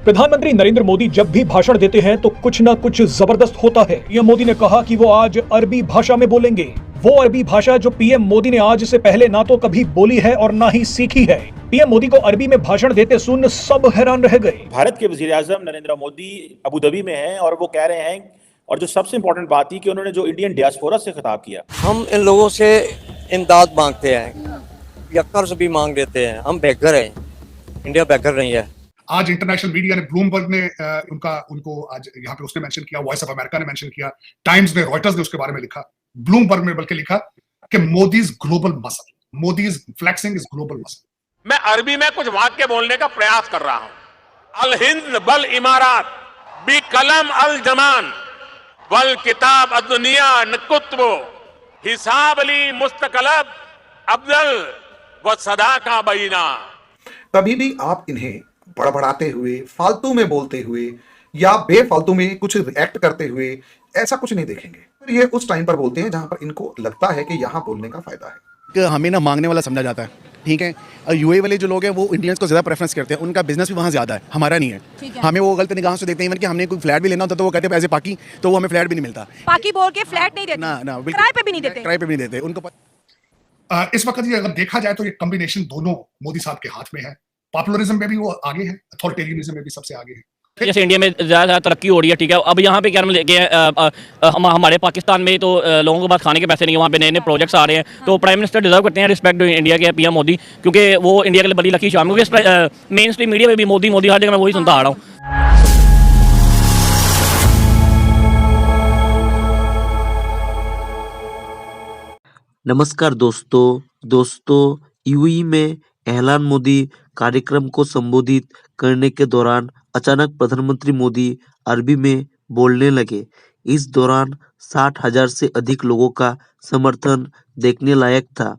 प्रधानमंत्री नरेंद्र मोदी जब भी भाषण देते हैं तो कुछ न कुछ जबरदस्त होता है। पीएम मोदी ने कहा कि वो आज अरबी भाषा में बोलेंगे। वो अरबी भाषा जो पीएम मोदी ने आज से पहले ना तो कभी बोली है और ना ही सीखी है। पीएम मोदी को अरबी में भाषण देते सुन सब हैरान रह गए। भारत के वजीर-ए-आज़म नरेंद्र मोदी अबू धाबी में हैं और वो कह रहे हैं, और जो सबसे इंपॉर्टेंट बात थी कि उन्होंने जो इंडियन डियास्पोरा से खिताब किया, हम इन लोगों से इमदाद मांगते हैं या कर्ज भी मांग लेते हैं। हम बेघर हैं, इंडिया बेघर नहीं है। आज इंटरनेशनल मीडिया ने, ब्लूमबर्ग ने उनको आज यहाँ पे उसने मेंशन किया, वॉइस ऑफ अमेरिका ने मेंशन किया, टाइम्स ने, रॉयटर्स ने उसके बारे में लिखा, ब्लूमबर्ग ने बल्कि लिखा कि Modi's global muscle, Modi's flexing is global muscle. मैं अरबी में कुछ वाक्य बोलने का प्रयास कर रहा हूं। अल हिंद बल इमारात बी कलम अल जमान वल किताब अदुनिया नकुत्बो हिसाब अली मुस्तकलब अब्दल व सदा का बैना। कभी भी आप इन्हें बड़बड़ाते हुए, फालतू में बोलते हुए या बेफालतू में कुछ रिएक्ट करते हुए ऐसा कुछ नहीं देखेंगे। ये उस टाइम पर बोलते हैं जहां पर इनको लगता है कि यहां बोलने का फायदा है। कि हमें ना मांगने वाला समझा जाता है, ठीक है। और यूएई वाले जो लोग हैं वो इंडियंस को ज़्यादा प्रेफरेंस करते हैं, उनका बिजनेस भी वहाँ ज़्यादा है, हमारा नहीं है। हमें वो गलत निगाह से देखते हैं। इवन कि हमने कोई फ्लैट भी लेना होता तो वो कहते हैं एज ए पाकी, तो वो हमें फ्लैट भी नहीं मिलता। पाकी बोल के फ्लैट नहीं देते, ना किराए पे भी नहीं देते, किराए पे भी नहीं देते उनको। इस वक्त ये अगर देखा जाए तो ये कॉम्बिनेशन दोनों मोदी साहब के हाथ में है। पॉपुलरिज्म में भी वो आगे है, अथॉरिटेरियनिज्म में भी सबसे आगे है। जैसे इंडिया में ज़्यादा तरक्की हो रही है, ठीक है। अब यहाँ पे क्या लेके हमारे पाकिस्तान में तो लोगों के पास खाने के पैसे नहीं है, वहाँ पे नए नए प्रोजेक्ट्स आ रहे हैं। तो प्राइम मिनिस्टर डिजर्व करते हैं रिस्पेक्ट इंडिया के पीएम मोदी, क्योंकि वो इंडिया के लिए बड़ी लकी शाम, क्योंकि मेन स्ट्रीम मीडिया में भी मोदी मोदी हर जगह मैं वही सुनता आ रहा हूँ। नमस्कार दोस्तों, यूएई में एहलान मोदी कार्यक्रम को संबोधित करने के दौरान अचानक प्रधानमंत्री मोदी अरबी में बोलने लगे। इस दौरान 60,000 से अधिक लोगों का समर्थन देखने लायक था।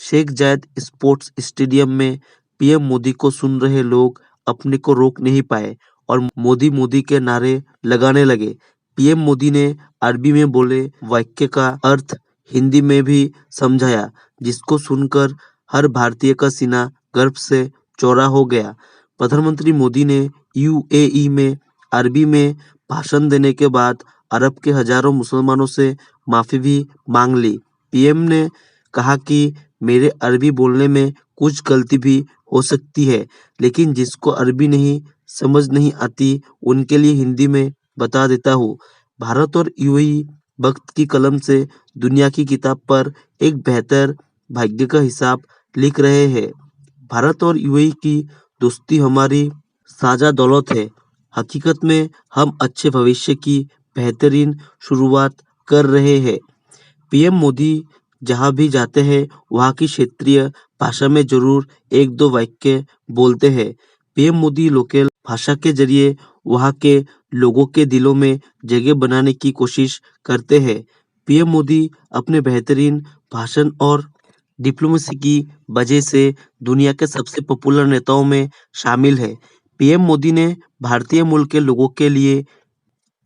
शेख जायद स्पोर्ट्स स्टेडियम में पीएम मोदी को सुन रहे लोग अपने को रोक नहीं पाए और मोदी मोदी के नारे लगाने लगे। पीएम मोदी ने अरबी में बोले वाक्य का अर्थ हिंदी में भी समझाया, जिसको सुनकर हर भारतीय का सीना गर्व से चौड़ा हो गया। प्रधानमंत्री मोदी ने यूएई में अरबी में भाषण देने के बाद अरब के हजारों मुसलमानों से माफी भी मांग ली। पीएम ने कहा कि मेरे अरबी बोलने में कुछ गलती भी हो सकती है, लेकिन जिसको अरबी नहीं समझ नहीं आती उनके लिए हिंदी में बता देता हूँ। भारत और यूएई वक्त की कलम से दुनिया की किताब पर एक बेहतर भाग्य का हिसाब लिख रहे हैं। भारत और यूएई की दोस्ती हमारी साझा दौलत है। हकीकत में हम अच्छे भविष्य की बेहतरीन शुरुआत कर रहे हैं। पीएम मोदी जहां भी जाते हैं वहां की क्षेत्रीय भाषा में जरूर एक दो वाक्य बोलते हैं। पीएम मोदी लोकल भाषा के जरिए वहां के लोगों के दिलों में जगह बनाने की कोशिश करते हैं। पीएम मोदी अपने बेहतरीन भाषण और डिप्लोमेसी की वजह से दुनिया के सबसे पॉपुलर नेताओं में शामिल है। पीएम मोदी ने भारतीय मूल के लोगों के लिए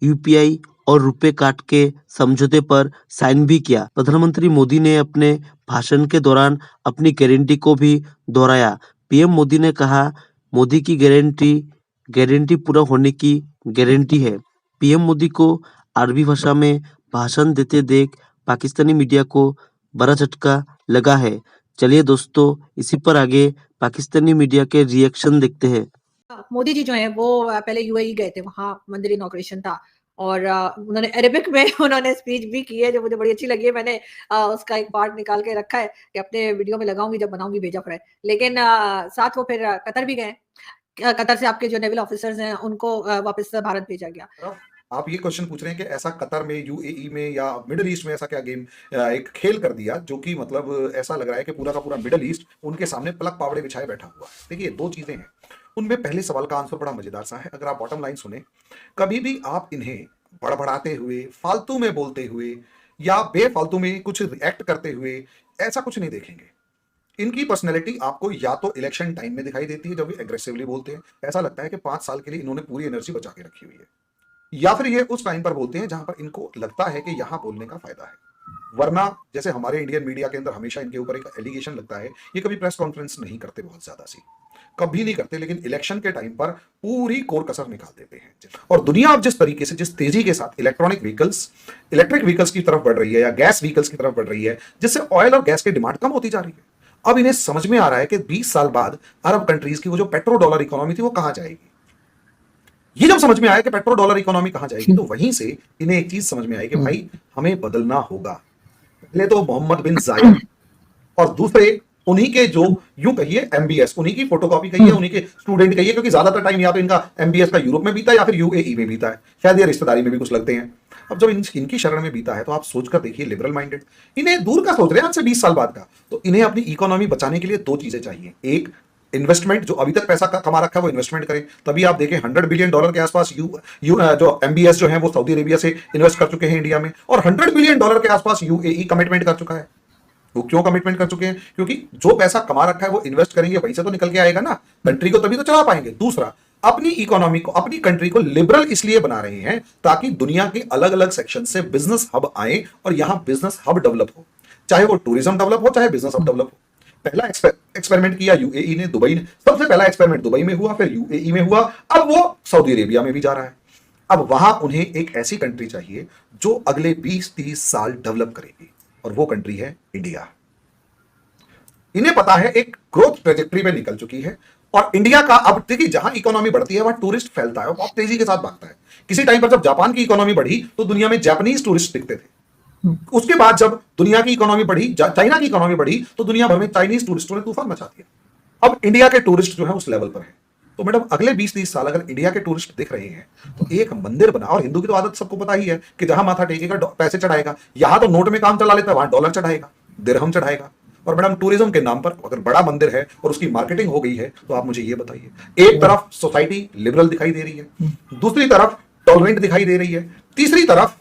यूपीआई और रुपए कार्ड के समझौते पर साइन भी किया। प्रधानमंत्री मोदी ने अपने भाषण के दौरान अपनी गारंटी को भी दोहराया। पीएम मोदी ने कहा, मोदी की गारंटी पूरा होने की गारंटी है। पीएम मोदी को अरबी भाषा में भाषण देते देख पाकिस्तानी मीडिया को बड़ा झटका लगा है। चलिए दोस्तों, इसी पर आगे पाकिस्तानी मीडिया के रिएक्शन देखते हैं। मोदी जी जो है वो पहले यूएई गए थे, वहाँ मंदिर इनॉग्रेशन था और उन्होंने अरेबिक में उन्होंने स्पीच भी की है जो मुझे बड़ी अच्छी लगी है। मैंने उसका एक पार्ट निकाल के रखा है कि अपने वीडियो में लगाऊंगी जब बनाऊंगी भेजा पर है। लेकिन साथ वो फिर कतर भी गए। कतर से आपके जो नेवल ऑफिसर्स हैं उनको वापस भारत भेजा गया। आप ये क्वेश्चन पूछ रहे हैं कि ऐसा कतर में, यूएई में या मिडिल ईस्ट में ऐसा क्या गेम, एक खेल कर दिया जो कि मतलब ऐसा लग रहा है कि पूरा का पूरा मिडिल ईस्ट उनके सामने पलक पावड़े बिछाए बैठा हुआ है। देखिए, दो चीजें हैं। उनमें पहले सवाल का आंसर बड़ा मजेदार सा है। अगर आप बॉटम लाइन सुने, कभी भी आप इन्हें बड़बड़ाते हुए, फालतू में बोलते हुए या बेफालतू में कुछ रिएक्ट करते हुए ऐसा कुछ नहीं देखेंगे। इनकी पर्सनैलिटी आपको या तो इलेक्शन टाइम में दिखाई देती है जब ये एग्रेसिवली बोलते हैं, ऐसा लगता है कि 5 साल के लिए इन्होंने पूरी एनर्जी बचा के रखी हुई है, या फिर ये उस टाइम पर बोलते हैं जहां पर इनको लगता है कि यहां बोलने का फायदा है। वरना जैसे हमारे इंडियन मीडिया के अंदर हमेशा इनके ऊपर एक एलिगेशन लगता है, ये कभी प्रेस कॉन्फ्रेंस नहीं करते बहुत ज्यादा सी। कभी नहीं करते, लेकिन इलेक्शन के टाइम पर पूरी कोर कसर निकाल देते हैं। और दुनिया अब जिस तरीके से, जिस तेजी के साथ इलेक्ट्रिक व्हीकल्स की तरफ बढ़ रही है या गैस व्हीकल्स की तरफ बढ़ रही है, जिससे ऑयल और गैस की डिमांड कम होती जा रही है। अब इन्हें समझ में आ रहा है कि 20 साल बाद अरब कंट्रीज की वो जो पेट्रो डॉलर इकोनॉमी थी वो कहां जाएगी। ये जब समझ में आया कि पेट्रो डॉलर इकोनॉमी कहां जाएगी, तो वहीं से इन्हें एक चीज समझ में आई कि भाई हमें बदलना होगा। पहले तो मोहम्मद बिन जायद और दूसरे उन्हीं के जो यूं कहिए एमबीएस, उन्हीं की फोटोकॉपी कहिए, उन्हीं के स्टूडेंट कहिए, क्योंकि ज्यादातर टाइम या तो इनका एमबीएस का यूरोप में बीता है या फिर यूएई में बीता है, शायद ये रिश्तेदारी में भी कुछ लगते हैं। अब जब इनकी शरण में बीता है तो आप सोचकर देखिए, लिबरल माइंडेड, इन्हें दूर का सोच रहे हैं आज से 20 साल बाद का। तो इन्हें अपनी इकोनॉमी बचाने के लिए 2 चीजें चाहिए। एक, इन्वेस्टमेंट, जो अभी तक पैसा कमा रखा है वो इन्वेस्टमेंट करें। तभी आप देखें $100 बिलियन के आसपास जो एमबीएस जो है वो सऊदी अरेबिया से इन्वेस्ट कर चुके हैं इंडिया में, और $100 बिलियन के आसपास यूएई कमिटमेंट कर चुका है। वो क्यों कमिटमेंट कर चुके हैं? क्योंकि जो पैसा कमा रखा है वो इन्वेस्ट करेंगे, वहीं से तो निकल के आएगा ना, कंट्री को तभी तो चला पाएंगे। दूसरा, अपनी इकोनॉमी को, अपनी कंट्री को लिबरल इसलिए बना रहे हैं ताकि दुनिया के अलग अलग सेक्शन से बिजनेस हब आए और यहां बिजनेस हब डेवलप हो, चाहे वो टूरिज्म डेवलप हो, चाहे बिजनेस हब डेवलप हो। पहला एक्सपेरिमेंट किया यूएई ने, दुबई ने, सबसे पहला एक्सपेरिमेंट दुबई में हुआ, फिर यूएई में हुआ, अब वो सऊदी अरेबिया में भी जा रहा है। अब वहां उन्हें एक ऐसी कंट्री चाहिए जो अगले 20-30 साल डेवलप करेगी, और वो कंट्री है इंडिया। इन्हें पता है एक ग्रोथ ट्रेजेक्टरी पे निकल चुकी है, और इंडिया का अब देखिए, जहां इकोनॉमी बढ़ती है वहां टूरिस्ट फैलता है और बहुत तेजी के साथ भागता है। किसी टाइम पर जब जापान की इकोनॉमी बढ़ी तो दुनिया में जापानीज टूरिस्ट दिखते थे। उसके बाद जब दुनिया की इकोनॉमी बढ़ी, चाइना की इकोनॉमी बढ़ी, तो दुनिया भर में चाइनीज टूरिस्टों ने तूफान मचा दिया। अब इंडिया के टूरिस्ट जो है उस लेवल पर है। तो मैडम, अगले 20-30 साल अगर इंडिया के टूरिस्ट दिख रहे हैं तो एक मंदिर बना, और हिंदू की तो आदत सबको पता ही है कि जहां माथा टेकेगा पैसे चढ़ाएगा। यहां तो नोट में काम चला लेता है, वहां डॉलर चढ़ाएगा, दिरहम चढ़ाएगा। और मैडम, टूरिज्म के नाम पर अगर बड़ा मंदिर है और उसकी मार्केटिंग हो गई है, तो आप मुझे ये बताइए, एक तरफ सोसाइटी लिबरल दिखाई दे रही है, दूसरी तरफ टॉलरेंट दिखाई दे रही है, तीसरी तरफ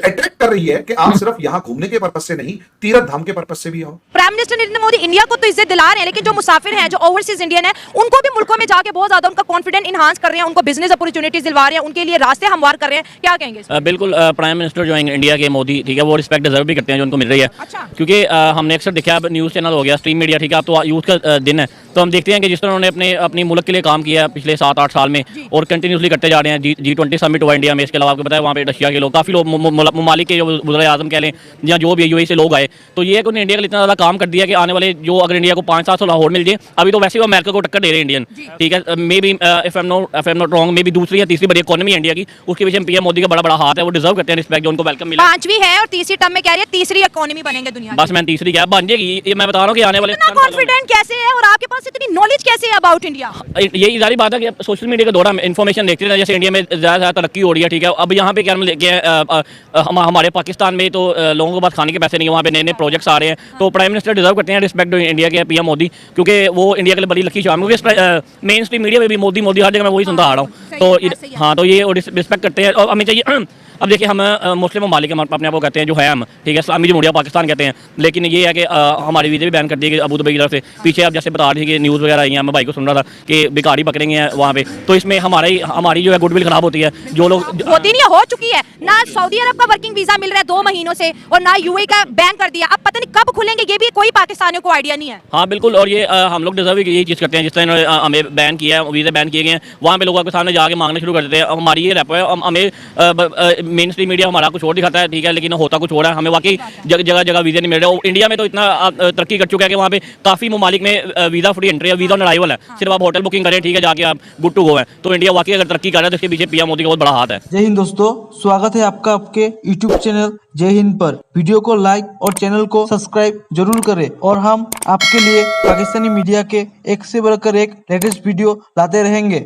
अट्रैक्ट कर रही है कि आप सिर्फ यहाँ घूमने के पर्पस से नहीं, तीर्थ धाम के पर्पस से भी आओ। Prime minister Narendra Modi India को तो इज्जत दिला रहे हैं, लेकिन जो मुसाफिर हैं, जो ओवरसीज इंडियन है, उनको भी मुल्कों में जाके बहुत ज्यादा उनका कॉन्फिडेंस इनहांस कर रहे हैं, उनको बिजनेस अपॉर्चुनिटीज दिलवा रहे हैं, उनके लिए रास्ते हमवार कर रहे हैं। क्या कहेंगे? बिल्कुल, प्राइम मिनिस्टर जो है इंडिया के, मोदी, ठीक है, वो रिस्पेक्ट डिजर्व भी करते हैं जो उनको मिल रही है। अच्छा। क्योंकि हमने अक्सर देखा, अब न्यूज़ चैनल हो गया, स्ट्रीम मीडिया, ठीक है, अब तो यूथ का दिन है, तो हम देखते हैं कि जिस तरह उन्होंने अपनी मुल्क के लिए काम किया पिछले 7-8 साल में, और कंटिन्यूसली करते जा रहे हैं। G20 समिट हुआ इंडिया में, इसके अलावा आपको पता है वहाँ पे रशिया के लोग, काफ़ी लोग, ममालिक के जो वज़ीर आज़म कह लें या जो भी यूएई से लोग आए, तो ये है कि उन्होंने इंडिया के लिए इतना ज़्यादा काम कर दिया कि आने वाले जो, अगर इंडिया को 5 साल लाहौर मिल जाए, अभी तो वैसे वो अमेरिका को टक्कर दे रहे हैं इंडियन, ठीक है, may be if I am not wrong, may be दूसरी या तीसरी बड़ी इकोनॉमी इंडिया की, उसके पीछे पीएम मोदी का बड़ा हाथ है, वो डिजर्व करते हैं रिस्पेक्ट, जो उनको वेलकम मिला। 5वीं है और तीसरी टर्म में कह रही है तीसरी इकोनॉमी बनेंगे दुनिया की। बस मैं तीसरी क्या बन जाएगी, ये मैं बता रहा हूँ कि आने वाले कॉन्फिडेंट कैसे है और आपके पास इतनी नॉलेज कैसे है अबाउट इंडिया? यही सारी बात है कि सोशल मीडिया के दौरान इन्फॉर्मेशन देखते हैं, जैसे इंडिया में ज़्यादा तरक्की हो रही है, ठीक है, अब यहाँ पे क्या हमारे पाकिस्तान में तो लोगों के पास खाने के पैसे नहीं है, वहाँ पे नए प्रोजेक्ट्स आ रहे हैं, तो प्राइम मिनिस्टर डिजर्व करते हैं रिस्पेक्ट इंडिया के पीएम मोदी, क्योंकि वो इंडिया के लिए बड़ी लकी शाम, क्योंकि मेन स्ट्रीम मीडिया में भी मोदी मोदी हर जगह मैं वही सुनता आ रहा हूँ। तो हाँ, तो ये रिस्पेक्ट करते हैं और हमें चाहिए। अब देखिए, हम मुस्लिम ममालिक अपने आप को कहते हैं जो है हम, ठीक है, इस्लामी जमहूरिया पाकिस्तान कहते हैं, लेकिन ये है कि हमारे वीज़े भी बैन कर दिए गए अबू दुबई की तरफ से। पीछे आप जैसे बता रही थी कि न्यूज़ वगैरह आई हैं, मैं भाई को सुन रहा था कि भिखारी पकड़ेंगे हैं वहाँ पे, तो इसमें हमारी जो है गुडविल खराब होती है। जो लोग होती नहीं, हो चुकी है ना, सऊदी अरब का वर्किंग वीजा मिल रहा है 2 महीनों से, और ना यूएई का बैन कर दिया। अब पता नहीं कब खुलेंगे, ये भी कोई पाकिस्तानियों को आइडिया नहीं है। हाँ बिल्कुल, और ये हम लोग डिजर्व यही चीज़ करते हैं, जिस तरह हमें बैन किया है, वीज़े बैन किए गए हैं, वहाँ पे लोगों के सामने जाके मांगने शुरू कर देते हैं। हमारी ये रैप है, हमें मेन स्ट्रीम मीडिया हमारा कुछ और दिखाता है, ठीक है, लेकिन होता कुछ हो रहा है, हमें वाकई जगह जगह वीज़े नहीं मिल रहे। इंडिया में तो इतना तरक्की कर चुका है कि वहाँ पे काफ़ी ममालिक में वीज़ा फ्री एंट्री है, वीज़ा ऑन अराइवल है, सिर्फ आप होटल बुकिंग करें, ठीक है, जाके आप गुड टू गो है। तो इंडिया वाकई अगर तरक्की कर रहा है तो इसके पीछे पीएम मोदी का बहुत बड़ा हाथ है। जय हिंद दोस्तों, स्वागत है आपका आपके यूट्यूब चैनल जय हिंद पर। वीडियो को लाइक और चैनल को सब्सक्राइब जरूर करें, और हम आपके लिए पाकिस्तानी मीडिया के एक से बढ़कर एक लेटेस्ट वीडियो लाते रहेंगे।